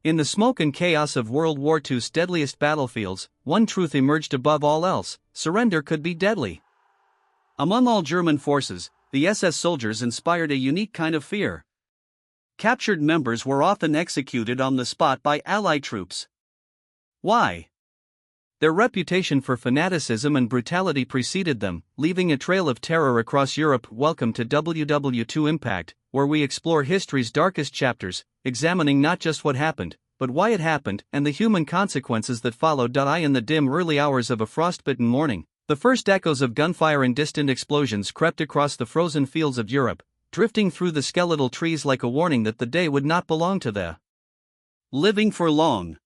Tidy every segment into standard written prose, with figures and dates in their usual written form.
In the smoke and chaos of World War II's deadliest battlefields, one truth emerged above all else: surrender could be deadly. Among all German forces, the SS soldiers inspired a unique kind of fear. Captured members were often executed on the spot by Allied troops. Why? Their reputation for fanaticism and brutality preceded them, leaving a trail of terror across Europe. Welcome to WW2 Impact, where we explore history's darkest chapters, examining not just what happened, but why it happened and the human consequences that followed. In the dim early hours of a frostbitten morning, the first echoes of gunfire and distant explosions crept across the frozen fields of Europe, drifting through the skeletal trees like a warning that the day would not belong to the living for long.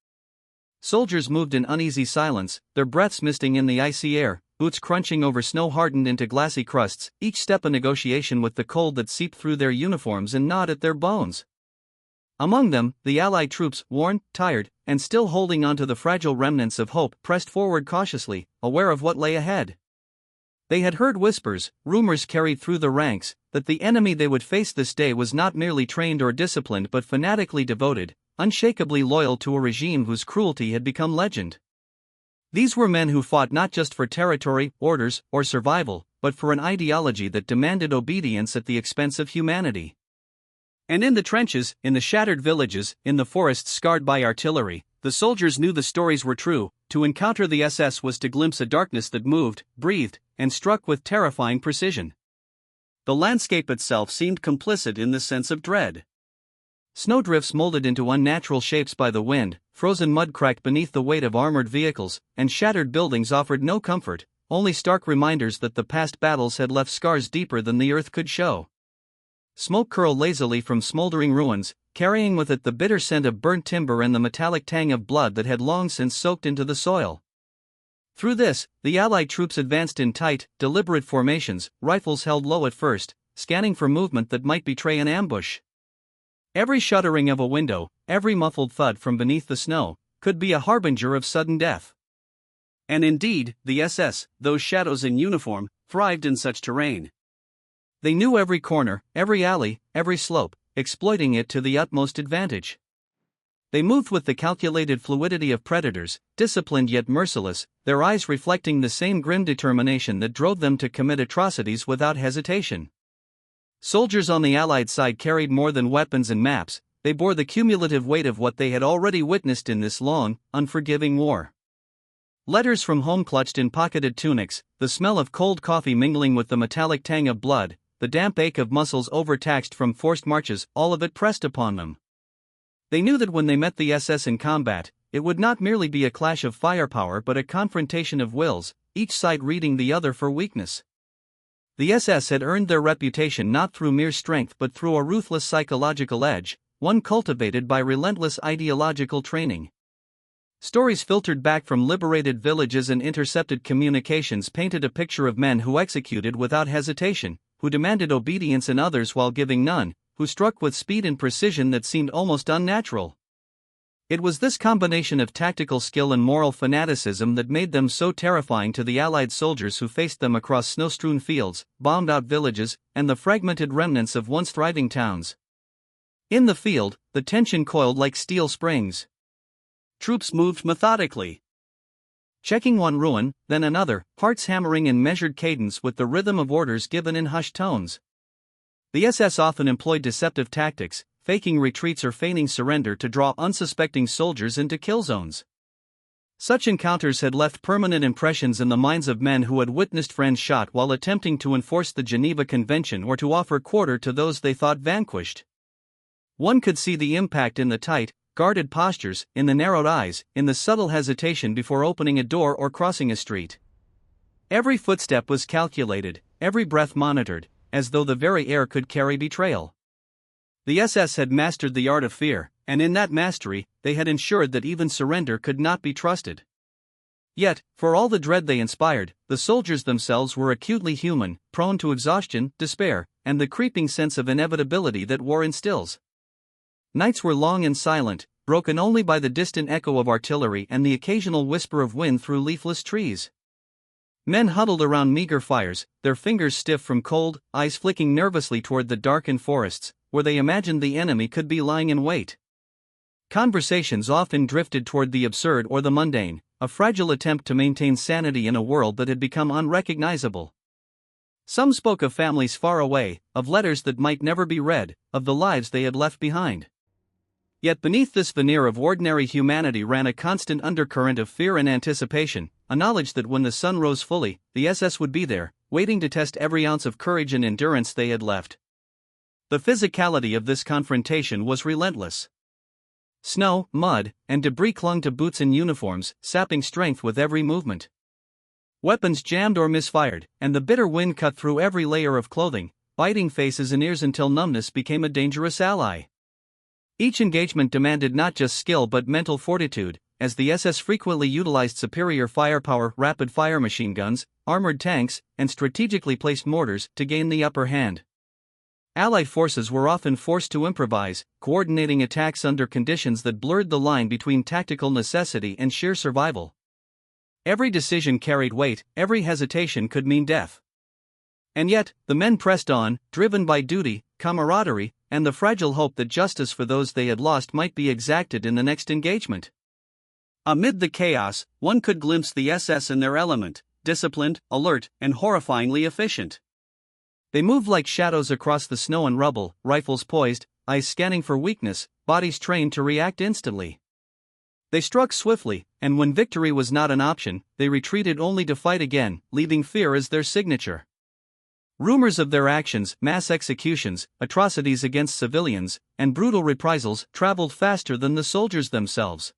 Soldiers moved in uneasy silence, their breaths misting in the icy air, boots crunching over snow hardened into glassy crusts, each step a negotiation with the cold that seeped through their uniforms and gnawed at their bones. Among them, the Allied troops, worn, tired, and still holding on to the fragile remnants of hope, pressed forward cautiously, aware of what lay ahead. They had heard whispers, rumors carried through the ranks, that the enemy they would face this day was not merely trained or disciplined but fanatically devoted, unshakably loyal to a regime whose cruelty had become legend. These were men who fought not just for territory, orders, or survival, but for an ideology that demanded obedience at the expense of humanity. And in the trenches, in the shattered villages, in the forests scarred by artillery, the soldiers knew the stories were true. To encounter the SS was to glimpse a darkness that moved, breathed, and struck with terrifying precision. The landscape itself seemed complicit in this sense of dread. Snowdrifts molded into unnatural shapes by the wind, frozen mud cracked beneath the weight of armored vehicles, and shattered buildings offered no comfort, only stark reminders that the past battles had left scars deeper than the earth could show. Smoke curled lazily from smoldering ruins, carrying with it the bitter scent of burnt timber and the metallic tang of blood that had long since soaked into the soil. Through this, the Allied troops advanced in tight, deliberate formations, rifles held low at first, scanning for movement that might betray an ambush. Every shuddering of a window, every muffled thud from beneath the snow, could be a harbinger of sudden death. And indeed, the SS, those shadows in uniform, thrived in such terrain. They knew every corner, every alley, every slope, exploiting it to the utmost advantage. They moved with the calculated fluidity of predators, disciplined yet merciless, their eyes reflecting the same grim determination that drove them to commit atrocities without hesitation. Soldiers on the Allied side carried more than weapons and maps, they bore the cumulative weight of what they had already witnessed in this long, unforgiving war. Letters from home clutched in pocketed tunics, the smell of cold coffee mingling with the metallic tang of blood, the damp ache of muscles overtaxed from forced marches, all of it pressed upon them. They knew that when they met the SS in combat, it would not merely be a clash of firepower but a confrontation of wills, each side reading the other for weakness. The SS had earned their reputation not through mere strength but through a ruthless psychological edge, one cultivated by relentless ideological training. Stories filtered back from liberated villages and intercepted communications painted a picture of men who executed without hesitation, who demanded obedience in others while giving none, who struck with speed and precision that seemed almost unnatural. It was this combination of tactical skill and moral fanaticism that made them so terrifying to the Allied soldiers who faced them across snow-strewn fields, bombed-out villages, and the fragmented remnants of once thriving towns. In the field, the tension coiled like steel springs. Troops moved methodically, checking one ruin, then another, hearts hammering in measured cadence with the rhythm of orders given in hushed tones. The SS often employed deceptive tactics, faking retreats or feigning surrender to draw unsuspecting soldiers into kill zones. Such encounters had left permanent impressions in the minds of men who had witnessed friends shot while attempting to enforce the Geneva Convention or to offer quarter to those they thought vanquished. One could see the impact in the tight, guarded postures, in the narrowed eyes, in the subtle hesitation before opening a door or crossing a street. Every footstep was calculated, every breath monitored, as though the very air could carry betrayal. The SS had mastered the art of fear, and in that mastery, they had ensured that even surrender could not be trusted. Yet, for all the dread they inspired, the soldiers themselves were acutely human, prone to exhaustion, despair, and the creeping sense of inevitability that war instills. Nights were long and silent, broken only by the distant echo of artillery and the occasional whisper of wind through leafless trees. Men huddled around meager fires, their fingers stiff from cold, eyes flicking nervously toward the darkened forests, where they imagined the enemy could be lying in wait. Conversations often drifted toward the absurd or the mundane, a fragile attempt to maintain sanity in a world that had become unrecognizable. Some spoke of families far away, of letters that might never be read, of the lives they had left behind. Yet beneath this veneer of ordinary humanity ran a constant undercurrent of fear and anticipation, a knowledge that when the sun rose fully, the SS would be there, waiting to test every ounce of courage and endurance they had left. The physicality of this confrontation was relentless. Snow, mud, and debris clung to boots and uniforms, sapping strength with every movement. Weapons jammed or misfired, and the bitter wind cut through every layer of clothing, biting faces and ears until numbness became a dangerous ally. Each engagement demanded not just skill but mental fortitude, as the SS frequently utilized superior firepower, rapid-fire machine guns, armored tanks, and strategically placed mortars to gain the upper hand. Allied forces were often forced to improvise, coordinating attacks under conditions that blurred the line between tactical necessity and sheer survival. Every decision carried weight, every hesitation could mean death. And yet, the men pressed on, driven by duty, camaraderie, and the fragile hope that justice for those they had lost might be exacted in the next engagement. Amid the chaos, one could glimpse the SS in their element, disciplined, alert, and horrifyingly efficient. They moved like shadows across the snow and rubble, rifles poised, eyes scanning for weakness, bodies trained to react instantly. They struck swiftly, and when victory was not an option, they retreated only to fight again, leaving fear as their signature. Rumors of their actions, mass executions, atrocities against civilians, and brutal reprisals traveled faster than the soldiers themselves.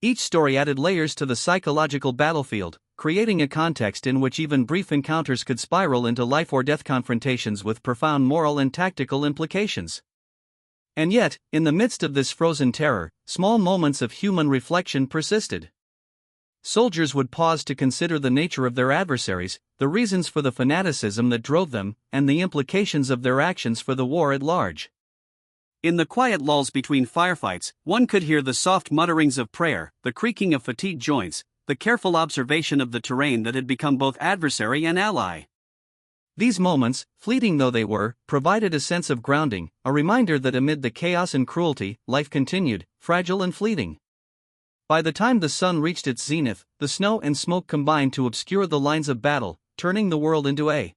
Each story added layers to the psychological battlefield, creating a context in which even brief encounters could spiral into life-or-death confrontations with profound moral and tactical implications. And yet, in the midst of this frozen terror, small moments of human reflection persisted. Soldiers would pause to consider the nature of their adversaries, the reasons for the fanaticism that drove them, and the implications of their actions for the war at large. In the quiet lulls between firefights, one could hear the soft mutterings of prayer, the creaking of fatigued joints, the careful observation of the terrain that had become both adversary and ally. These moments, fleeting though they were, provided a sense of grounding, a reminder that amid the chaos and cruelty, life continued, fragile and fleeting. By the time the sun reached its zenith, the snow and smoke combined to obscure the lines of battle, turning the world into a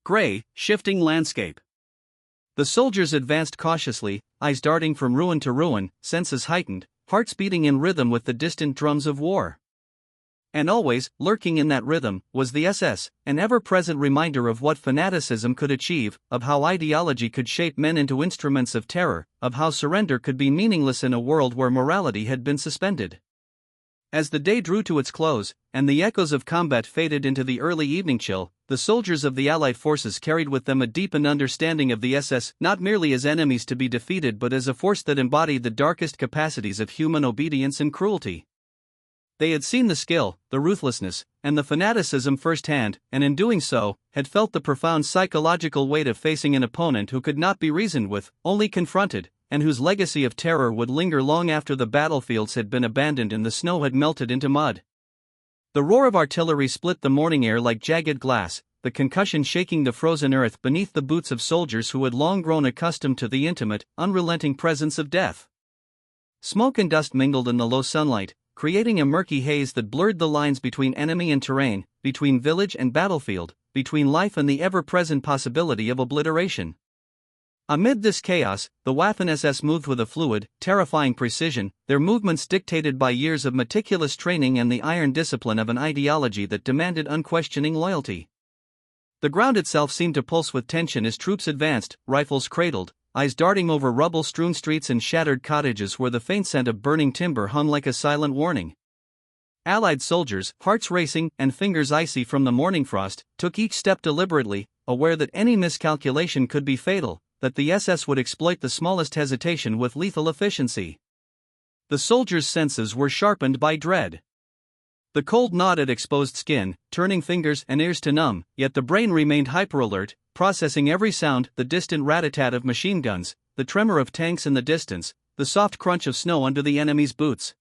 gray, shifting landscape. The soldiers advanced cautiously, eyes darting from ruin to ruin, senses heightened, hearts beating in rhythm with the distant drums of war. And always, lurking in that rhythm, was the SS, an ever-present reminder of what fanaticism could achieve, of how ideology could shape men into instruments of terror, of how surrender could be meaningless in a world where morality had been suspended. As the day drew to its close, and the echoes of combat faded into the early evening chill, the soldiers of the Allied forces carried with them a deepened understanding of the SS, not merely as enemies to be defeated but as a force that embodied the darkest capacities of human obedience and cruelty. They had seen the skill, the ruthlessness, and the fanaticism firsthand, and in doing so, had felt the profound psychological weight of facing an opponent who could not be reasoned with, only confronted, and whose legacy of terror would linger long after the battlefields had been abandoned and the snow had melted into mud. The roar of artillery split the morning air like jagged glass, the concussion shaking the frozen earth beneath the boots of soldiers who had long grown accustomed to the intimate, unrelenting presence of death. Smoke and dust mingled in the low sunlight, creating a murky haze that blurred the lines between enemy and terrain, between village and battlefield, between life and the ever-present possibility of obliteration. Amid this chaos, the Waffen-SS moved with a fluid, terrifying precision, their movements dictated by years of meticulous training and the iron discipline of an ideology that demanded unquestioning loyalty. The ground itself seemed to pulse with tension as troops advanced, rifles cradled, eyes darting over rubble-strewn streets and shattered cottages where the faint scent of burning timber hung like a silent warning. Allied soldiers, hearts racing and fingers icy from the morning frost, took each step deliberately, aware that any miscalculation could be fatal, that the SS would exploit the smallest hesitation with lethal efficiency. The soldiers' senses were sharpened by dread. The cold gnawed at exposed skin, turning fingers and ears to numb, yet the brain remained hyper-alert, processing every sound, the distant rat-a-tat of machine guns, the tremor of tanks in the distance, the soft crunch of snow under the enemy's boots.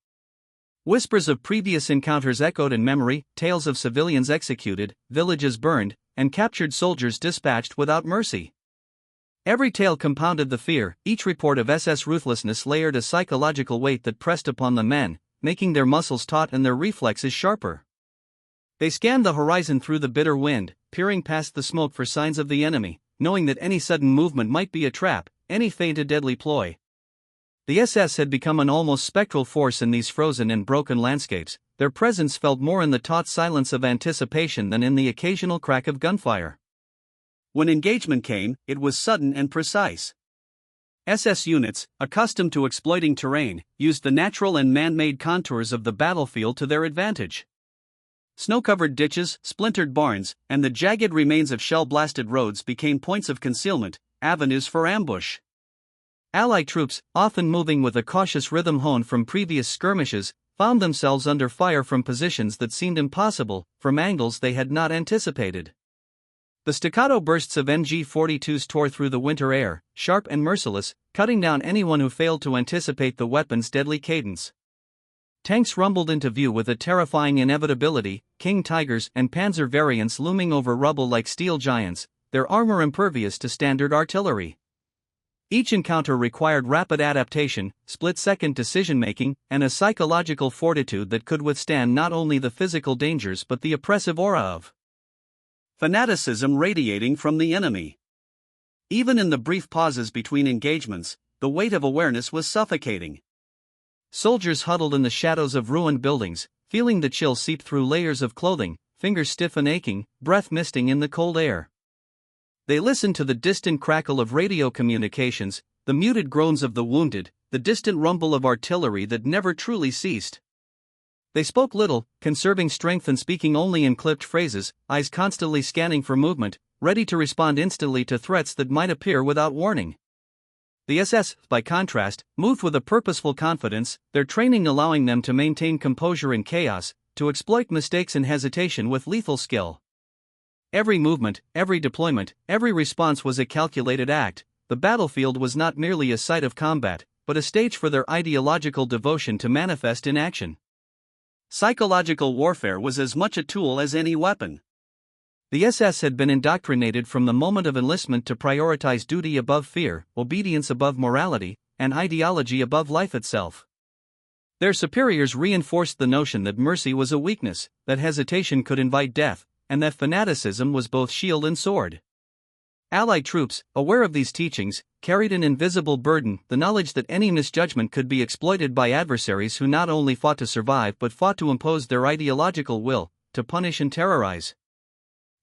Whispers of previous encounters echoed in memory, tales of civilians executed, villages burned, and captured soldiers dispatched without mercy. Every tale compounded the fear, each report of SS ruthlessness layered a psychological weight that pressed upon the men, making their muscles taut and their reflexes sharper. They scanned the horizon through the bitter wind, peering past the smoke for signs of the enemy, knowing that any sudden movement might be a trap, any feint a deadly ploy. The SS had become an almost spectral force in these frozen and broken landscapes. Their presence felt more in the taut silence of anticipation than in the occasional crack of gunfire. When engagement came, it was sudden and precise. SS units, accustomed to exploiting terrain, used the natural and man-made contours of the battlefield to their advantage. Snow-covered ditches, splintered barns, and the jagged remains of shell-blasted roads became points of concealment, avenues for ambush. Allied troops, often moving with a cautious rhythm honed from previous skirmishes, found themselves under fire from positions that seemed impossible, from angles they had not anticipated. The staccato bursts of MG-42s tore through the winter air, sharp and merciless, cutting down anyone who failed to anticipate the weapon's deadly cadence. Tanks rumbled into view with a terrifying inevitability, King Tigers and Panzer variants looming over rubble like steel giants, their armor impervious to standard artillery. Each encounter required rapid adaptation, split-second decision-making, and a psychological fortitude that could withstand not only the physical dangers but the oppressive aura of fanaticism radiating from the enemy. Even in the brief pauses between engagements, the weight of awareness was suffocating. Soldiers huddled in the shadows of ruined buildings, feeling the chill seep through layers of clothing, fingers stiff and aching, breath misting in the cold air. They listened to the distant crackle of radio communications, the muted groans of the wounded, the distant rumble of artillery that never truly ceased. They spoke little, conserving strength and speaking only in clipped phrases, eyes constantly scanning for movement, ready to respond instantly to threats that might appear without warning. The SS, by contrast, moved with a purposeful confidence, their training allowing them to maintain composure in chaos, to exploit mistakes and hesitation with lethal skill. Every movement, every deployment, every response was a calculated act. The battlefield was not merely a site of combat, but a stage for their ideological devotion to manifest in action. Psychological warfare was as much a tool as any weapon. The SS had been indoctrinated from the moment of enlistment to prioritize duty above fear, obedience above morality, and ideology above life itself. Their superiors reinforced the notion that mercy was a weakness, that hesitation could invite death, and that fanaticism was both shield and sword. Allied troops, aware of these teachings, carried an invisible burden, the knowledge that any misjudgment could be exploited by adversaries who not only fought to survive but fought to impose their ideological will, to punish and terrorize.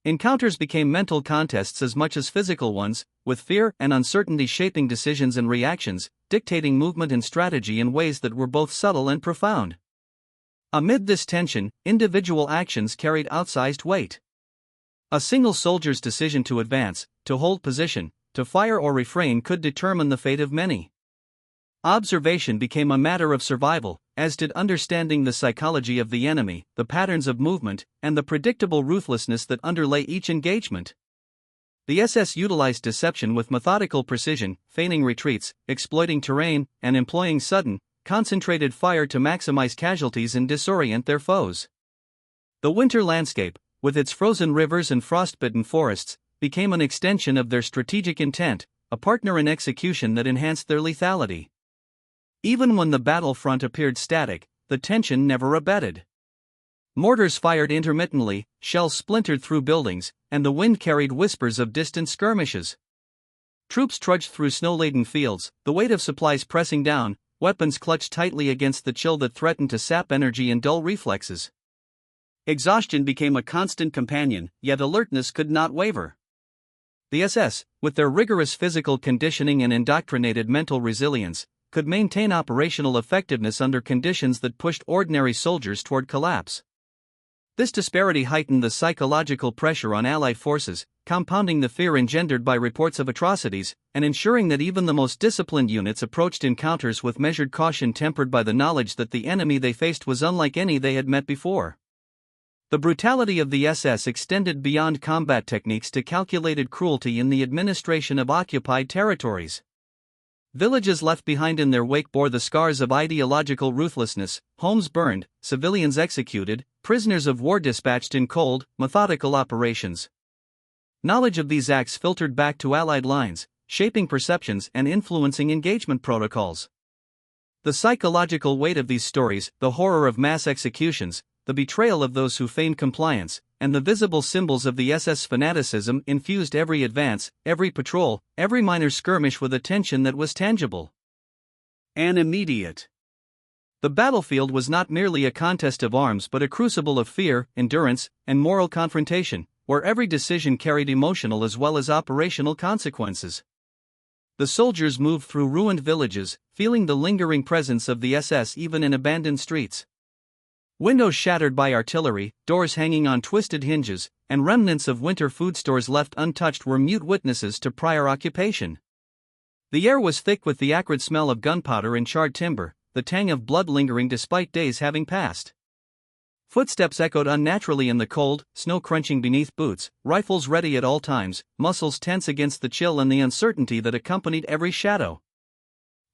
Encounters became mental contests as much as physical ones, with fear and uncertainty shaping decisions and reactions, dictating movement and strategy in ways that were both subtle and profound. Amid this tension, individual actions carried outsized weight. A single soldier's decision to advance, to hold position, to fire or refrain could determine the fate of many. Observation became a matter of survival, as did understanding the psychology of the enemy, the patterns of movement, and the predictable ruthlessness that underlay each engagement. The SS utilized deception with methodical precision, feigning retreats, exploiting terrain, and employing sudden, concentrated fire to maximize casualties and disorient their foes. The winter landscape, with its frozen rivers and frostbitten forests, became an extension of their strategic intent, a partner in execution that enhanced their lethality. Even when the battlefront appeared static, the tension never abated. Mortars fired intermittently, shells splintered through buildings, and the wind carried whispers of distant skirmishes. Troops trudged through snow-laden fields, the weight of supplies pressing down, weapons clutched tightly against the chill that threatened to sap energy and dull reflexes. Exhaustion became a constant companion, yet alertness could not waver. The SS, with their rigorous physical conditioning and indoctrinated mental resilience, could maintain operational effectiveness under conditions that pushed ordinary soldiers toward collapse. This disparity heightened the psychological pressure on Allied forces, compounding the fear engendered by reports of atrocities, and ensuring that even the most disciplined units approached encounters with measured caution tempered by the knowledge that the enemy they faced was unlike any they had met before. The brutality of the SS extended beyond combat techniques to calculated cruelty in the administration of occupied territories. Villages left behind in their wake bore the scars of ideological ruthlessness, homes burned, civilians executed, prisoners of war dispatched in cold, methodical operations. Knowledge of these acts filtered back to Allied lines, shaping perceptions and influencing engagement protocols. The psychological weight of these stories, the horror of mass executions, the betrayal of those who feigned compliance, and the visible symbols of the SS fanaticism infused every advance, every patrol, every minor skirmish with a tension that was tangible and immediate. The battlefield was not merely a contest of arms but a crucible of fear, endurance, and moral confrontation, where every decision carried emotional as well as operational consequences. The soldiers moved through ruined villages, feeling the lingering presence of the SS even in abandoned streets. Windows shattered by artillery, doors hanging on twisted hinges, and remnants of winter food stores left untouched were mute witnesses to prior occupation. The air was thick with the acrid smell of gunpowder and charred timber, the tang of blood lingering despite days having passed. Footsteps echoed unnaturally in the cold, snow crunching beneath boots, rifles ready at all times, muscles tense against the chill and the uncertainty that accompanied every shadow.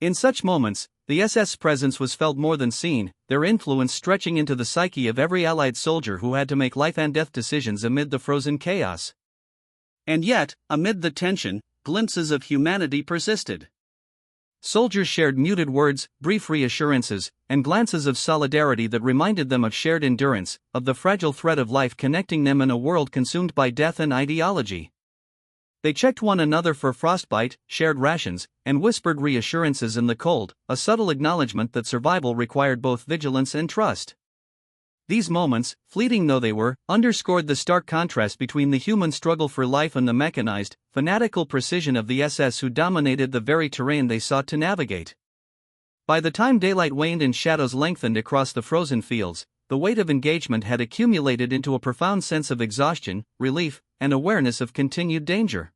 In such moments, the SS presence was felt more than seen, their influence stretching into the psyche of every Allied soldier who had to make life-and-death decisions amid the frozen chaos. And yet, amid the tension, glimpses of humanity persisted. Soldiers shared muted words, brief reassurances, and glances of solidarity that reminded them of shared endurance, of the fragile thread of life connecting them in a world consumed by death and ideology. They checked one another for frostbite, shared rations, and whispered reassurances in the cold, a subtle acknowledgement that survival required both vigilance and trust. These moments, fleeting though they were, underscored the stark contrast between the human struggle for life and the mechanized, fanatical precision of the SS who dominated the very terrain they sought to navigate. By the time daylight waned and shadows lengthened across the frozen fields, the weight of engagement had accumulated into a profound sense of exhaustion, relief, and awareness of continued danger.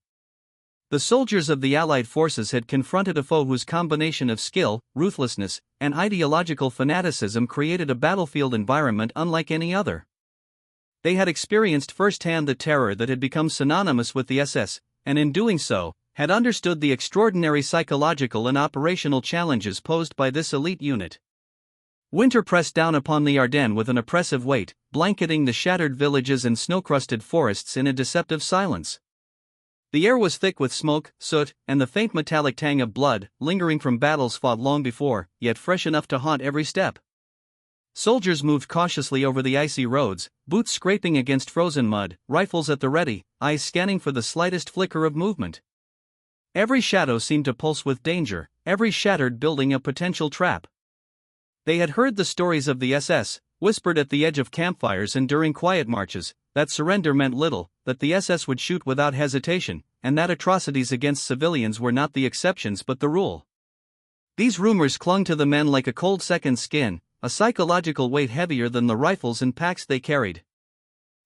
The soldiers of the Allied forces had confronted a foe whose combination of skill, ruthlessness, and ideological fanaticism created a battlefield environment unlike any other. They had experienced firsthand the terror that had become synonymous with the SS, and in doing so, had understood the extraordinary psychological and operational challenges posed by this elite unit. Winter pressed down upon the Ardennes with an oppressive weight, blanketing the shattered villages and snow-crusted forests in a deceptive silence. The air was thick with smoke, soot, and the faint metallic tang of blood, lingering from battles fought long before, yet fresh enough to haunt every step. Soldiers moved cautiously over the icy roads, boots scraping against frozen mud, rifles at the ready, eyes scanning for the slightest flicker of movement. Every shadow seemed to pulse with danger, every shattered building a potential trap. They had heard the stories of the SS, whispered at the edge of campfires and during quiet marches, that surrender meant little, that the SS would shoot without hesitation, and that atrocities against civilians were not the exceptions but the rule. These rumors clung to the men like a cold second skin, a psychological weight heavier than the rifles and packs they carried.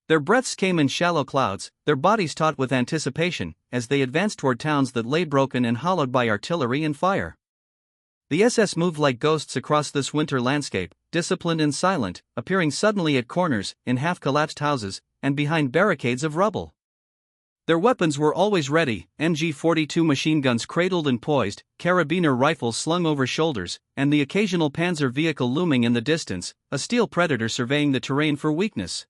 Their breaths came in shallow clouds, their bodies taut with anticipation, as they advanced toward towns that lay broken and hollowed by artillery and fire. The SS moved like ghosts across this winter landscape, disciplined and silent, appearing suddenly at corners, in half-collapsed houses, and behind barricades of rubble. Their weapons were always ready, MG-42 machine guns cradled and poised, carabiner rifles slung over shoulders, and the occasional panzer vehicle looming in the distance, a steel predator surveying the terrain for weakness.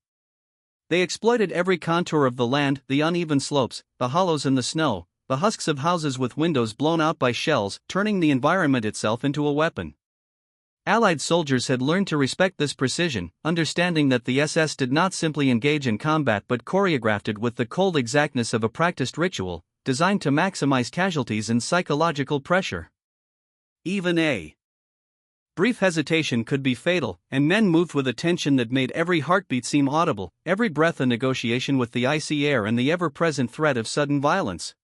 They exploited every contour of the land, the uneven slopes, the hollows in the snow, the husks of houses with windows blown out by shells, turning the environment itself into a weapon. Allied soldiers had learned to respect this precision, understanding that the SS did not simply engage in combat but choreographed it with the cold exactness of a practiced ritual, designed to maximize casualties and psychological pressure. Even a brief hesitation could be fatal, and men moved with a tension that made every heartbeat seem audible, every breath a negotiation with the icy air and the ever-present threat of sudden violence.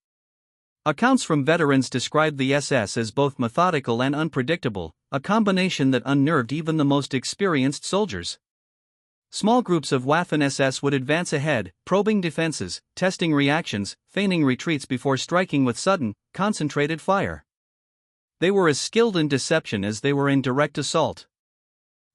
Accounts from veterans described the SS as both methodical and unpredictable, a combination that unnerved even the most experienced soldiers. Small groups of Waffen-SS would advance ahead, probing defenses, testing reactions, feigning retreats before striking with sudden, concentrated fire. They were as skilled in deception as they were in direct assault.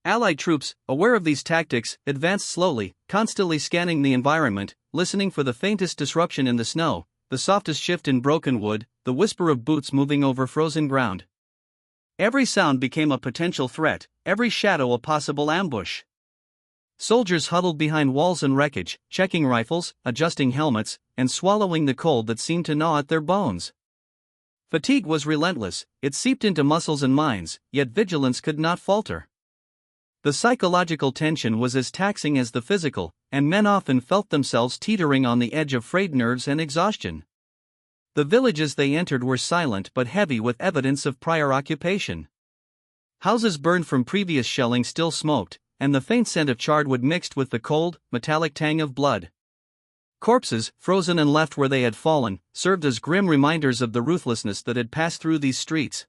Allied troops, aware of these tactics, advanced slowly, constantly scanning the environment, listening for the faintest disruption in the snow, the softest shift in broken wood, the whisper of boots moving over frozen ground. Every sound became a potential threat, every shadow a possible ambush. Soldiers huddled behind walls and wreckage, checking rifles, adjusting helmets, and swallowing the cold that seemed to gnaw at their bones. Fatigue was relentless, it seeped into muscles and minds, yet vigilance could not falter. The psychological tension was as taxing as the physical, and men often felt themselves teetering on the edge of frayed nerves and exhaustion. The villages they entered were silent but heavy with evidence of prior occupation. Houses burned from previous shelling still smoked, and the faint scent of charred wood mixed with the cold, metallic tang of blood. Corpses, frozen and left where they had fallen, served as grim reminders of the ruthlessness that had passed through these streets.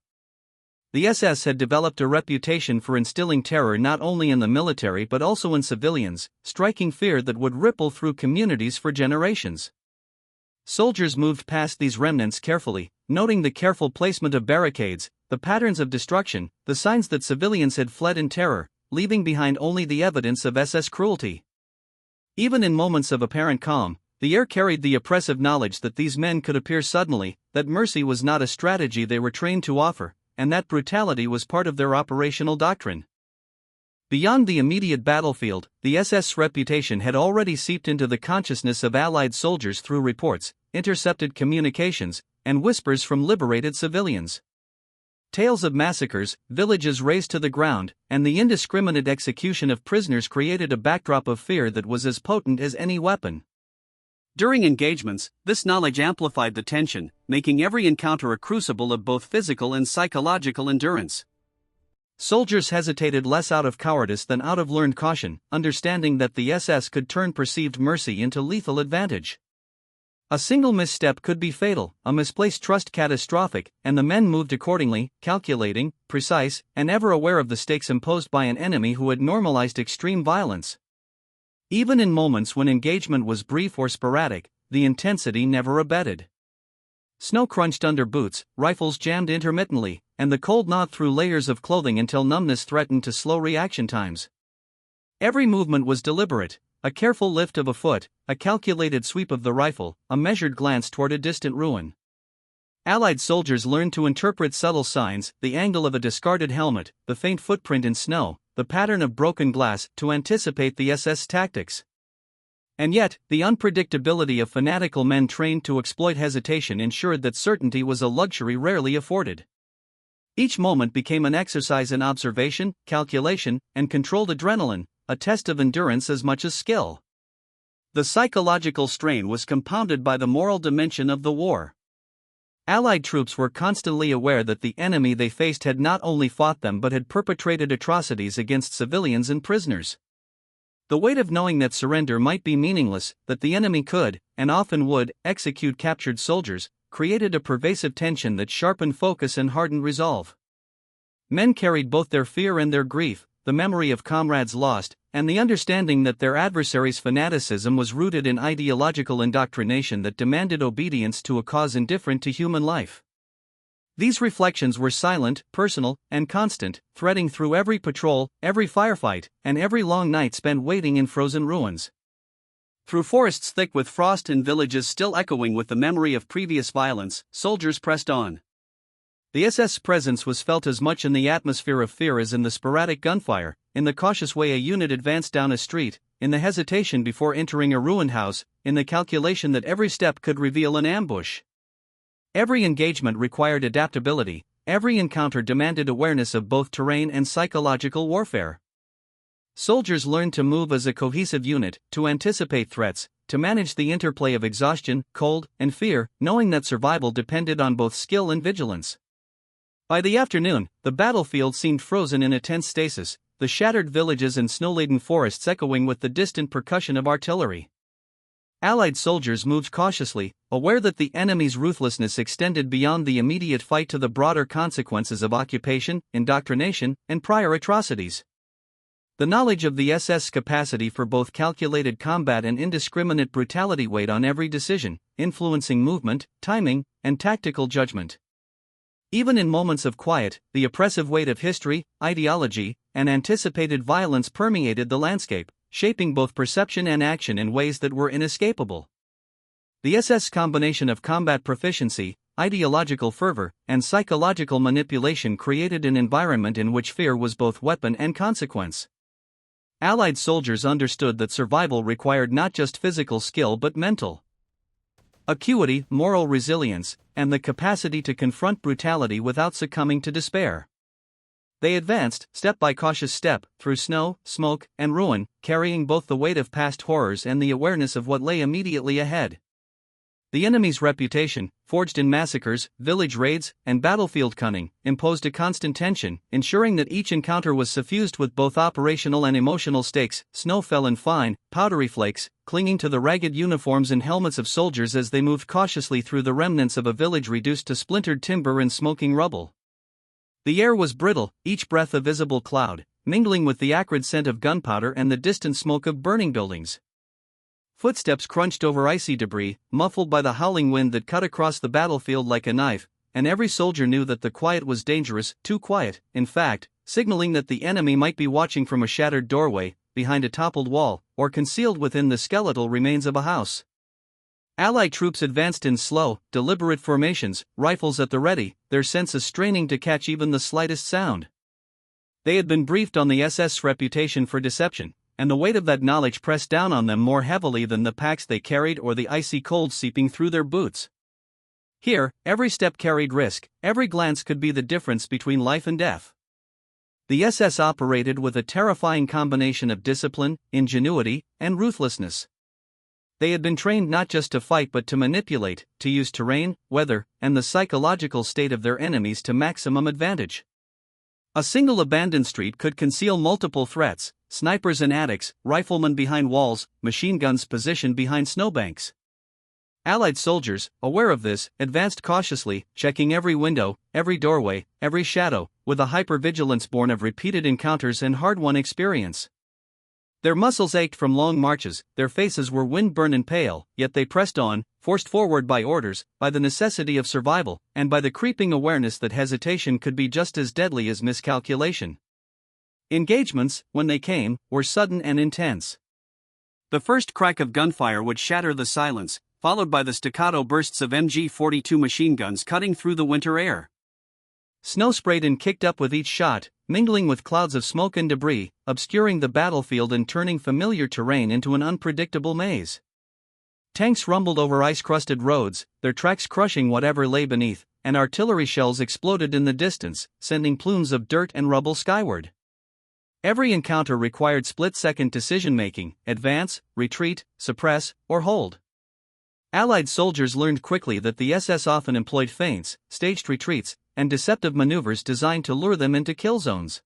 The SS had developed a reputation for instilling terror not only in the military but also in civilians, striking fear that would ripple through communities for generations. Soldiers moved past these remnants carefully, noting the careful placement of barricades, the patterns of destruction, the signs that civilians had fled in terror, leaving behind only the evidence of SS cruelty. Even in moments of apparent calm, the air carried the oppressive knowledge that these men could appear suddenly, that mercy was not a strategy they were trained to offer, and that brutality was part of their operational doctrine. Beyond the immediate battlefield, the SS reputation had already seeped into the consciousness of Allied soldiers through reports, intercepted communications, and whispers from liberated civilians. Tales of massacres, villages razed to the ground, and the indiscriminate execution of prisoners created a backdrop of fear that was as potent as any weapon. During engagements, this knowledge amplified the tension, making every encounter a crucible of both physical and psychological endurance. Soldiers hesitated less out of cowardice than out of learned caution, understanding that the SS could turn perceived mercy into lethal advantage. A single misstep could be fatal, a misplaced trust catastrophic, and the men moved accordingly, calculating, precise, and ever aware of the stakes imposed by an enemy who had normalized extreme violence. Even in moments when engagement was brief or sporadic, the intensity never abated. Snow crunched under boots, rifles jammed intermittently, and the cold gnawed through layers of clothing until numbness threatened to slow reaction times. Every movement was deliberate, a careful lift of a foot, a calculated sweep of the rifle, a measured glance toward a distant ruin. Allied soldiers learned to interpret subtle signs, the angle of a discarded helmet, the faint footprint in snow, the pattern of broken glass, to anticipate the SS tactics. And yet, the unpredictability of fanatical men trained to exploit hesitation ensured that certainty was a luxury rarely afforded. Each moment became an exercise in observation, calculation, and controlled adrenaline, a test of endurance as much as skill. The psychological strain was compounded by the moral dimension of the war. Allied troops were constantly aware that the enemy they faced had not only fought them but had perpetrated atrocities against civilians and prisoners. The weight of knowing that surrender might be meaningless, that the enemy could, and often would, execute captured soldiers, created a pervasive tension that sharpened focus and hardened resolve. Men carried both their fear and their grief, the memory of comrades lost, and the understanding that their adversaries' fanaticism was rooted in ideological indoctrination that demanded obedience to a cause indifferent to human life. These reflections were silent, personal, and constant, threading through every patrol, every firefight, and every long night spent waiting in frozen ruins. Through forests thick with frost and villages still echoing with the memory of previous violence, soldiers pressed on. The SS presence was felt as much in the atmosphere of fear as in the sporadic gunfire, in the cautious way a unit advanced down a street, in the hesitation before entering a ruined house, in the calculation that every step could reveal an ambush. Every engagement required adaptability, every encounter demanded awareness of both terrain and psychological warfare. Soldiers learned to move as a cohesive unit, to anticipate threats, to manage the interplay of exhaustion, cold, and fear, knowing that survival depended on both skill and vigilance. By the afternoon, the battlefield seemed frozen in a tense stasis, the shattered villages and snow-laden forests echoing with the distant percussion of artillery. Allied soldiers moved cautiously, aware that the enemy's ruthlessness extended beyond the immediate fight to the broader consequences of occupation, indoctrination, and prior atrocities. The knowledge of the SS' capacity for both calculated combat and indiscriminate brutality weighed on every decision, influencing movement, timing, and tactical judgment. Even in moments of quiet, the oppressive weight of history, ideology, and anticipated violence permeated the landscape, shaping both perception and action in ways that were inescapable. The SS' combination of combat proficiency, ideological fervor, and psychological manipulation created an environment in which fear was both weapon and consequence. Allied soldiers understood that survival required not just physical skill but mental. acuity, moral resilience, and the capacity to confront brutality without succumbing to despair. They advanced, step by cautious step, through snow, smoke, and ruin, carrying both the weight of past horrors and the awareness of what lay immediately ahead. The enemy's reputation, forged in massacres, village raids, and battlefield cunning, imposed a constant tension, ensuring that each encounter was suffused with both operational and emotional stakes. Snow fell in fine, powdery flakes, clinging to the ragged uniforms and helmets of soldiers as they moved cautiously through the remnants of a village reduced to splintered timber and smoking rubble. The air was brittle, each breath a visible cloud, mingling with the acrid scent of gunpowder and the distant smoke of burning buildings. Footsteps crunched over icy debris, muffled by the howling wind that cut across the battlefield like a knife, and every soldier knew that the quiet was dangerous, too quiet, in fact, signaling that the enemy might be watching from a shattered doorway, behind a toppled wall, or concealed within the skeletal remains of a house. Allied troops advanced in slow, deliberate formations, rifles at the ready, their senses straining to catch even the slightest sound. They had been briefed on the SS's reputation for deception, and the weight of that knowledge pressed down on them more heavily than the packs they carried or the icy cold seeping through their boots. Here, every step carried risk, every glance could be the difference between life and death. The SS operated with a terrifying combination of discipline, ingenuity, and ruthlessness. They had been trained not just to fight but to manipulate, to use terrain, weather, and the psychological state of their enemies to maximum advantage. A single abandoned street could conceal multiple threats: snipers and addicts, riflemen behind walls, machine guns positioned behind snowbanks. Allied soldiers, aware of this, advanced cautiously, checking every window, every doorway, every shadow, with a hypervigilance born of repeated encounters and hard-won experience. Their muscles ached from long marches, their faces were wind-burned and pale, yet they pressed on, forced forward by orders, by the necessity of survival, and by the creeping awareness that hesitation could be just as deadly as miscalculation. Engagements, when they came, were sudden and intense. The first crack of gunfire would shatter the silence, followed by the staccato bursts of MG-42 machine guns cutting through the winter air. Snow sprayed and kicked up with each shot, mingling with clouds of smoke and debris, obscuring the battlefield and turning familiar terrain into an unpredictable maze. Tanks rumbled over ice-crusted roads, their tracks crushing whatever lay beneath, and artillery shells exploded in the distance, sending plumes of dirt and rubble skyward. Every encounter required split-second decision-making: advance, retreat, suppress, or hold. Allied soldiers learned quickly that the SS often employed feints, staged retreats, and deceptive maneuvers designed to lure them into kill zones.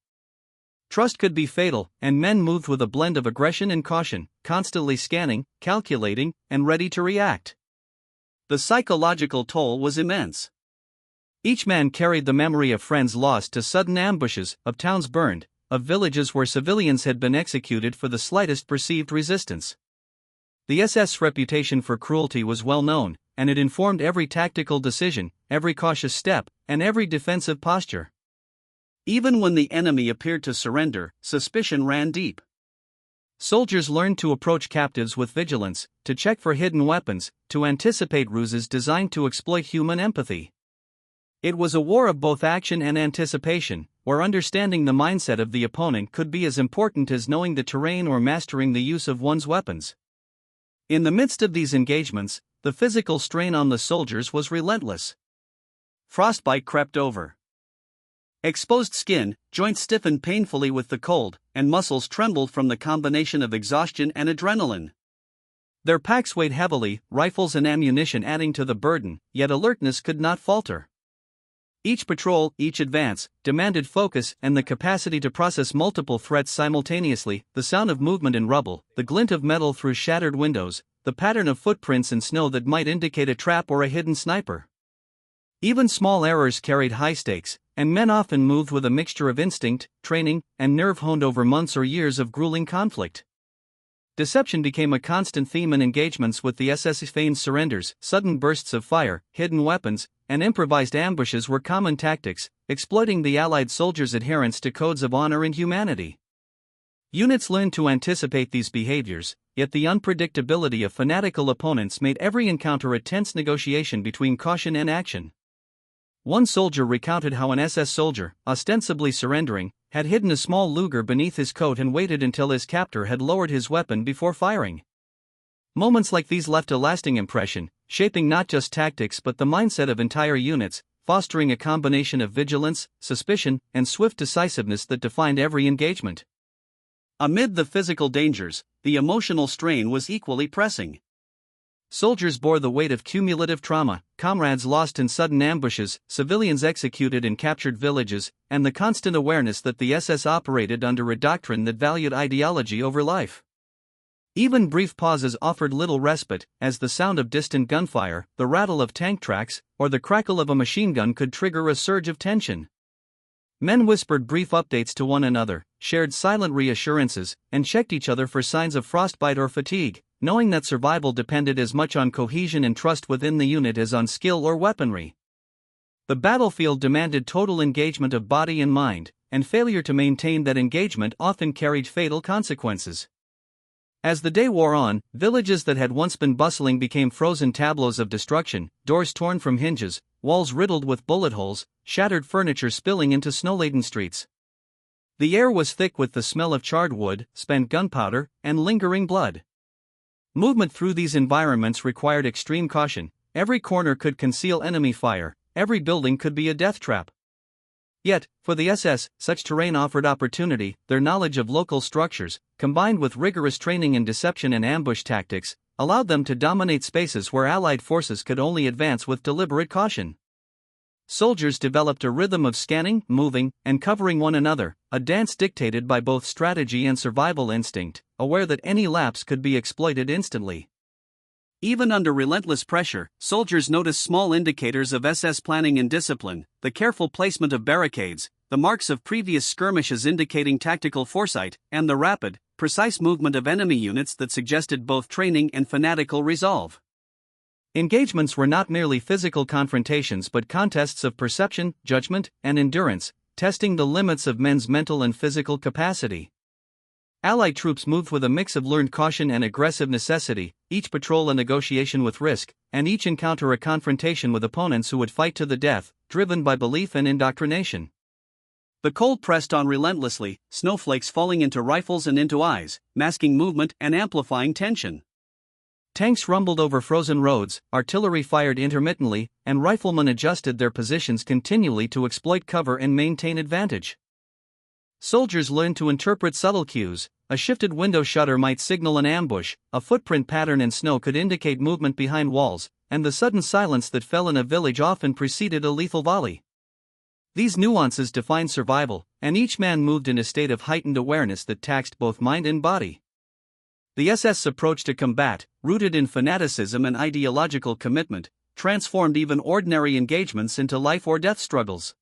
Trust could be fatal, and men moved with a blend of aggression and caution, constantly scanning, calculating, and ready to react. The psychological toll was immense. Each man carried the memory of friends lost to sudden ambushes, of towns burned, of villages where civilians had been executed for the slightest perceived resistance. The SS' reputation for cruelty was well known, and it informed every tactical decision, every cautious step, and every defensive posture. Even when the enemy appeared to surrender, suspicion ran deep. Soldiers learned to approach captives with vigilance, to check for hidden weapons, to anticipate ruses designed to exploit human empathy. It was a war of both action and anticipation, where understanding the mindset of the opponent could be as important as knowing the terrain or mastering the use of one's weapons. In the midst of these engagements, the physical strain on the soldiers was relentless. Frostbite crept over. Exposed skin, joints stiffened painfully with the cold, and muscles trembled from the combination of exhaustion and adrenaline. Their packs weighed heavily, rifles and ammunition adding to the burden, yet alertness could not falter. Each patrol, each advance, demanded focus and the capacity to process multiple threats simultaneously: the sound of movement in rubble, the glint of metal through shattered windows, the pattern of footprints in snow that might indicate a trap or a hidden sniper. Even small errors carried high stakes, and men often moved with a mixture of instinct, training, and nerve honed over months or years of grueling conflict. Deception became a constant theme in engagements with the SS. Feigned surrenders, sudden bursts of fire, hidden weapons, and improvised ambushes were common tactics, exploiting the Allied soldiers' adherence to codes of honor and humanity. Units learned to anticipate these behaviors, yet the unpredictability of fanatical opponents made every encounter a tense negotiation between caution and action. One soldier recounted how an SS soldier, ostensibly surrendering, had hidden a small Luger beneath his coat and waited until his captor had lowered his weapon before firing. Moments like these left a lasting impression, shaping not just tactics but the mindset of entire units, fostering a combination of vigilance, suspicion, and swift decisiveness that defined every engagement. Amid the physical dangers, the emotional strain was equally pressing. Soldiers bore the weight of cumulative trauma, comrades lost in sudden ambushes, civilians executed in captured villages, and the constant awareness that the SS operated under a doctrine that valued ideology over life. Even brief pauses offered little respite, as the sound of distant gunfire, the rattle of tank tracks, or the crackle of a machine gun could trigger a surge of tension. Men whispered brief updates to one another, shared silent reassurances, and checked each other for signs of frostbite or fatigue, knowing that survival depended as much on cohesion and trust within the unit as on skill or weaponry. The battlefield demanded total engagement of body and mind, and failure to maintain that engagement often carried fatal consequences. As the day wore on, villages that had once been bustling became frozen tableaus of destruction, doors torn from hinges, walls riddled with bullet holes, shattered furniture spilling into snow-laden streets. The air was thick with the smell of charred wood, spent gunpowder, and lingering blood. Movement through these environments required extreme caution. Every corner could conceal enemy fire, every building could be a death trap. Yet, for the SS, such terrain offered opportunity. Their knowledge of local structures, combined with rigorous training in deception and ambush tactics, allowed them to dominate spaces where Allied forces could only advance with deliberate caution. Soldiers developed a rhythm of scanning, moving, and covering one another, a dance dictated by both strategy and survival instinct, aware that any lapse could be exploited instantly. Even under relentless pressure, soldiers noticed small indicators of SS planning and discipline, the careful placement of barricades, the marks of previous skirmishes indicating tactical foresight, and the rapid, precise movement of enemy units that suggested both training and fanatical resolve. Engagements were not merely physical confrontations but contests of perception, judgment, and endurance, testing the limits of men's mental and physical capacity. Allied troops moved with a mix of learned caution and aggressive necessity, each patrol a negotiation with risk, and each encounter a confrontation with opponents who would fight to the death, driven by belief and indoctrination. The cold pressed on relentlessly, snowflakes falling into rifles and into eyes, masking movement and amplifying tension. Tanks rumbled over frozen roads, artillery fired intermittently, and riflemen adjusted their positions continually to exploit cover and maintain advantage. Soldiers learned to interpret subtle cues. A shifted window shutter might signal an ambush, a footprint pattern in snow could indicate movement behind walls, and the sudden silence that fell in a village often preceded a lethal volley. These nuances defined survival, and each man moved in a state of heightened awareness that taxed both mind and body. The SS approach to combat, rooted in fanaticism and ideological commitment, transformed even ordinary engagements into life-or-death struggles.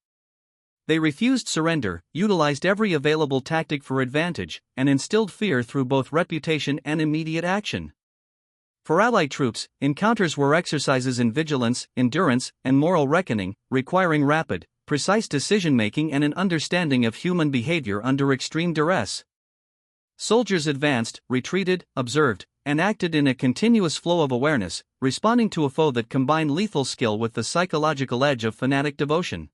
They refused surrender, utilized every available tactic for advantage, and instilled fear through both reputation and immediate action. For Allied troops, encounters were exercises in vigilance, endurance, and moral reckoning, requiring rapid, precise decision-making and an understanding of human behavior under extreme duress. Soldiers advanced, retreated, observed, and acted in a continuous flow of awareness, responding to a foe that combined lethal skill with the psychological edge of fanatic devotion.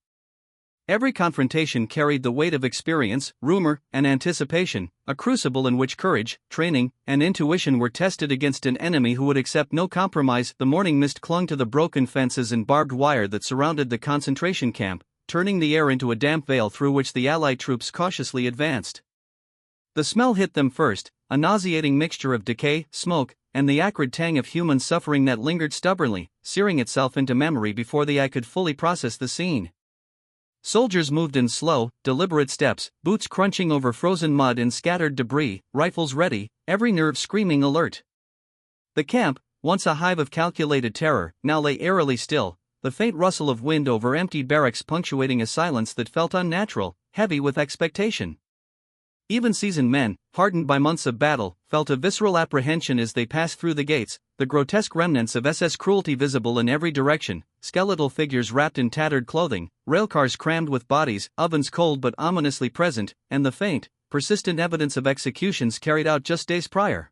Every confrontation carried the weight of experience, rumor, and anticipation, a crucible in which courage, training, and intuition were tested against an enemy who would accept no compromise. The morning mist clung to the broken fences and barbed wire that surrounded the concentration camp, turning the air into a damp veil through which the Allied troops cautiously advanced. The smell hit them first, a nauseating mixture of decay, smoke, and the acrid tang of human suffering that lingered stubbornly, searing itself into memory before the eye could fully process the scene. Soldiers moved in slow, deliberate steps, boots crunching over frozen mud and scattered debris, rifles ready, every nerve screaming alert. The camp, once a hive of calculated terror, now lay eerily still, the faint rustle of wind over empty barracks punctuating a silence that felt unnatural, heavy with expectation. Even seasoned men, hardened by months of battle, felt a visceral apprehension as they passed through the gates, the grotesque remnants of SS cruelty visible in every direction, skeletal figures wrapped in tattered clothing, railcars crammed with bodies, ovens cold but ominously present, and the faint, persistent evidence of executions carried out just days prior.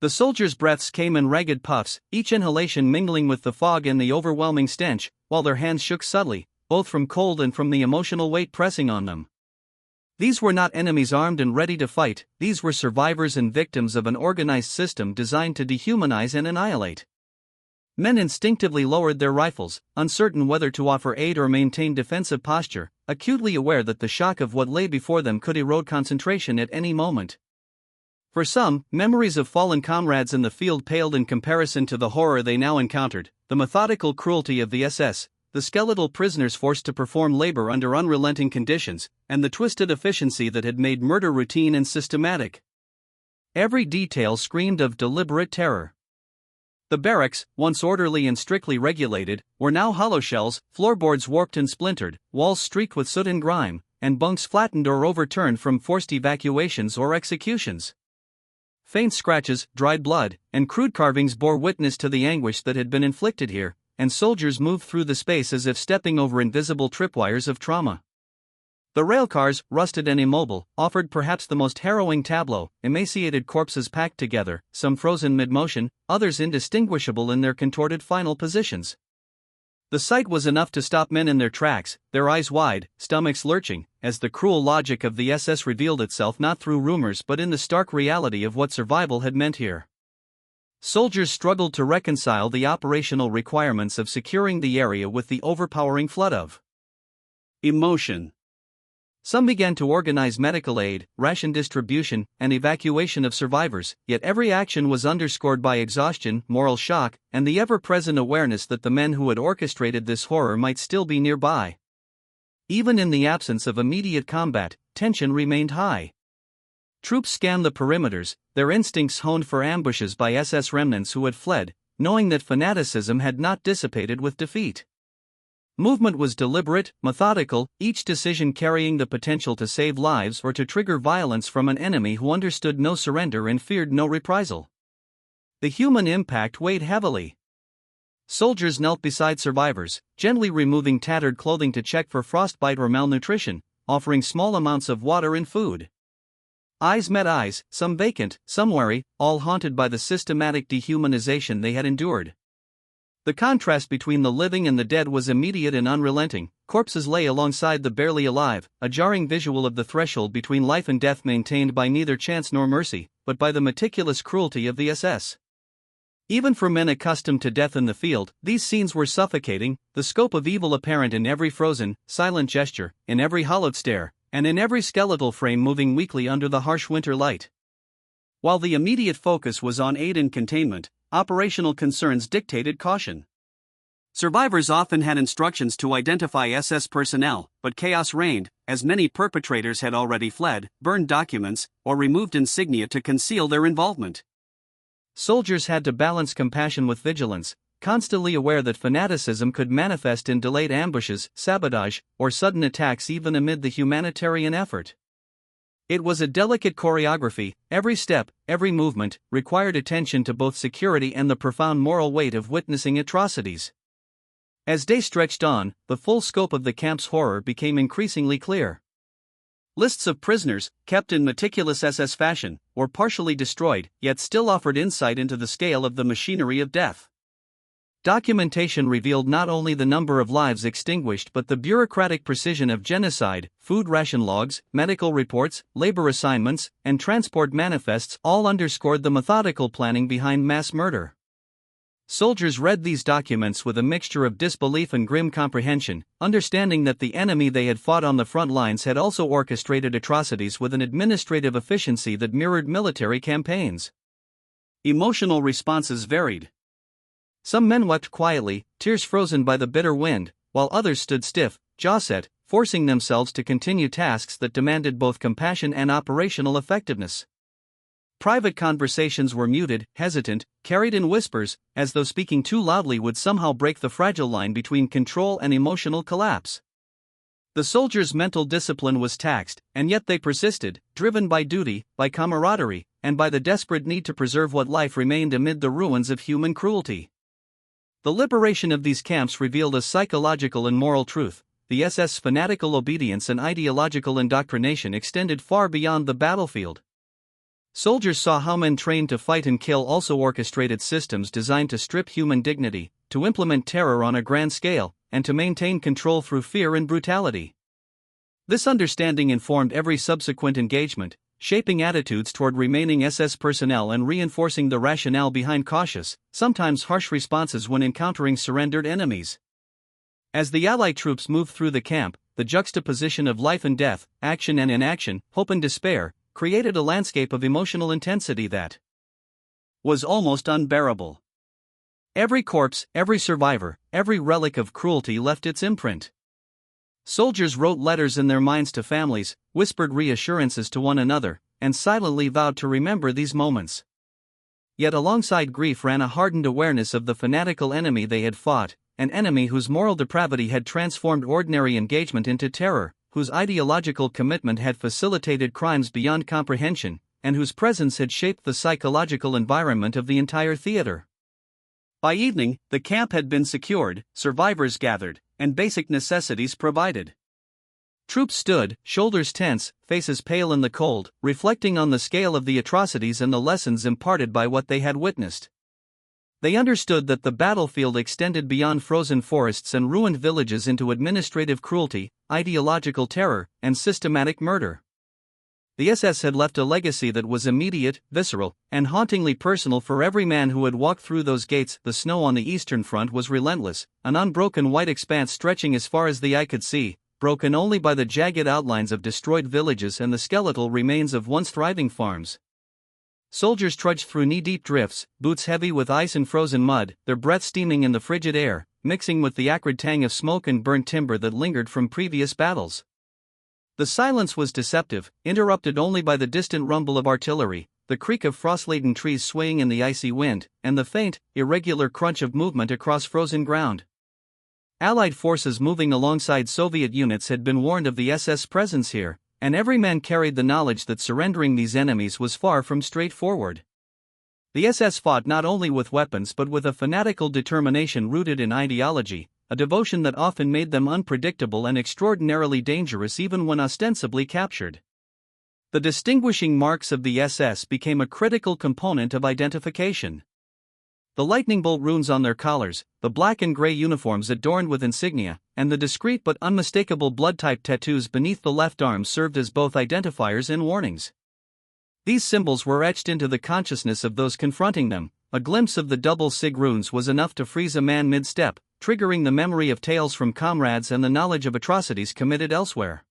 The soldiers' breaths came in ragged puffs, each inhalation mingling with the fog and the overwhelming stench, while their hands shook subtly, both from cold and from the emotional weight pressing on them. These were not enemies armed and ready to fight, these were survivors and victims of an organized system designed to dehumanize and annihilate. Men instinctively lowered their rifles, uncertain whether to offer aid or maintain defensive posture, acutely aware that the shock of what lay before them could erode concentration at any moment. For some, memories of fallen comrades in the field paled in comparison to the horror they now encountered, the methodical cruelty of the SS, the skeletal prisoners forced to perform labor under unrelenting conditions, and the twisted efficiency that had made murder routine and systematic. Every detail screamed of deliberate terror. The barracks, once orderly and strictly regulated, were now hollow shells, floorboards warped and splintered, walls streaked with soot and grime, and bunks flattened or overturned from forced evacuations or executions. Faint scratches, dried blood, and crude carvings bore witness to the anguish that had been inflicted here, and soldiers moved through the space as if stepping over invisible tripwires of trauma. The railcars, rusted and immobile, offered perhaps the most harrowing tableau: emaciated corpses packed together, some frozen mid-motion, others indistinguishable in their contorted final positions. The sight was enough to stop men in their tracks, their eyes wide, stomachs lurching, as the cruel logic of the SS revealed itself not through rumors but in the stark reality of what survival had meant here. Soldiers struggled to reconcile the operational requirements of securing the area with the overpowering flood of emotion. Some began to organize medical aid, ration distribution, and evacuation of survivors, yet every action was underscored by exhaustion, moral shock, and the ever-present awareness that the men who had orchestrated this horror might still be nearby. Even in the absence of immediate combat, tension remained high. Troops scanned the perimeters, their instincts honed for ambushes by SS remnants who had fled, knowing that fanaticism had not dissipated with defeat. Movement was deliberate, methodical, each decision carrying the potential to save lives or to trigger violence from an enemy who understood no surrender and feared no reprisal. The human impact weighed heavily. Soldiers knelt beside survivors, gently removing tattered clothing to check for frostbite or malnutrition, offering small amounts of water and food. Eyes met eyes, some vacant, some wary, all haunted by the systematic dehumanization they had endured. The contrast between the living and the dead was immediate and unrelenting. Corpses lay alongside the barely alive, a jarring visual of the threshold between life and death maintained by neither chance nor mercy, but by the meticulous cruelty of the SS. Even for men accustomed to death in the field, these scenes were suffocating, the scope of evil apparent in every frozen, silent gesture, in every hollowed stare, and in every skeletal frame moving weakly under the harsh winter light. While the immediate focus was on aid and containment, operational concerns dictated caution. Survivors often had instructions to identify SS personnel, but chaos reigned, as many perpetrators had already fled, burned documents, or removed insignia to conceal their involvement. Soldiers had to balance compassion with vigilance, constantly aware that fanaticism could manifest in delayed ambushes, sabotage, or sudden attacks even amid the humanitarian effort. It was a delicate choreography. Every step, every movement, required attention to both security and the profound moral weight of witnessing atrocities. As day stretched on, the full scope of the camp's horror became increasingly clear. Lists of prisoners, kept in meticulous SS fashion, were partially destroyed, yet still offered insight into the scale of the machinery of death. Documentation revealed not only the number of lives extinguished but the bureaucratic precision of genocide. Food ration logs, medical reports, labor assignments, and transport manifests all underscored the methodical planning behind mass murder. Soldiers read these documents with a mixture of disbelief and grim comprehension, understanding that the enemy they had fought on the front lines had also orchestrated atrocities with an administrative efficiency that mirrored military campaigns. Emotional responses varied. Some men wept quietly, tears frozen by the bitter wind, while others stood stiff, jaw-set, forcing themselves to continue tasks that demanded both compassion and operational effectiveness. Private conversations were muted, hesitant, carried in whispers, as though speaking too loudly would somehow break the fragile line between control and emotional collapse. The soldiers' mental discipline was taxed, and yet they persisted, driven by duty, by camaraderie, and by the desperate need to preserve what life remained amid the ruins of human cruelty. The liberation of these camps revealed a psychological and moral truth. The SS' fanatical obedience and ideological indoctrination extended far beyond the battlefield. Soldiers saw how men trained to fight and kill also orchestrated systems designed to strip human dignity, to implement terror on a grand scale, and to maintain control through fear and brutality. This understanding informed every subsequent engagement, shaping attitudes toward remaining SS personnel and reinforcing the rationale behind cautious, sometimes harsh responses when encountering surrendered enemies. As the Allied troops moved through the camp, the juxtaposition of life and death, action and inaction, hope and despair, created a landscape of emotional intensity that was almost unbearable. Every corpse, every survivor, every relic of cruelty left its imprint. Soldiers wrote letters in their minds to families, whispered reassurances to one another, and silently vowed to remember these moments. Yet alongside grief ran a hardened awareness of the fanatical enemy they had fought, an enemy whose moral depravity had transformed ordinary engagement into terror, whose ideological commitment had facilitated crimes beyond comprehension, and whose presence had shaped the psychological environment of the entire theater. By evening, the camp had been secured, survivors gathered, and basic necessities provided. Troops stood, shoulders tense, faces pale in the cold, reflecting on the scale of the atrocities and the lessons imparted by what they had witnessed. They understood that the battlefield extended beyond frozen forests and ruined villages into administrative cruelty, ideological terror, and systematic murder. The SS had left a legacy that was immediate, visceral, and hauntingly personal for every man who had walked through those gates. The snow on the Eastern Front was relentless, an unbroken white expanse stretching as far as the eye could see, broken only by the jagged outlines of destroyed villages and the skeletal remains of once thriving farms. Soldiers trudged through knee-deep drifts, boots heavy with ice and frozen mud, their breath steaming in the frigid air, mixing with the acrid tang of smoke and burnt timber that lingered from previous battles. The silence was deceptive, interrupted only by the distant rumble of artillery, the creak of frost-laden trees swaying in the icy wind, and the faint, irregular crunch of movement across frozen ground. Allied forces moving alongside Soviet units had been warned of the SS presence here, and every man carried the knowledge that surrendering these enemies was far from straightforward. The SS fought not only with weapons but with a fanatical determination rooted in ideology, a devotion that often made them unpredictable and extraordinarily dangerous even when ostensibly captured. The distinguishing marks of the SS became a critical component of identification. The lightning bolt runes on their collars, the black and gray uniforms adorned with insignia, and the discreet but unmistakable blood-type tattoos beneath the left arm served as both identifiers and warnings. These symbols were etched into the consciousness of those confronting them. A glimpse of the double sig runes was enough to freeze a man mid-step, triggering the memory of tales from comrades and the knowledge of atrocities committed elsewhere.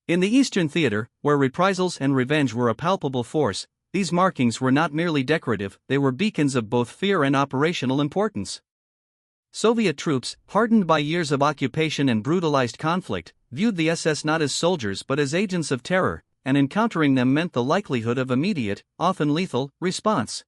In the Eastern Theater, where reprisals and revenge were a palpable force, these markings were not merely decorative, they were beacons of both fear and operational importance. Soviet troops, hardened by years of occupation and brutalized conflict, viewed the SS not as soldiers but as agents of terror, and encountering them meant the likelihood of immediate, often lethal, response.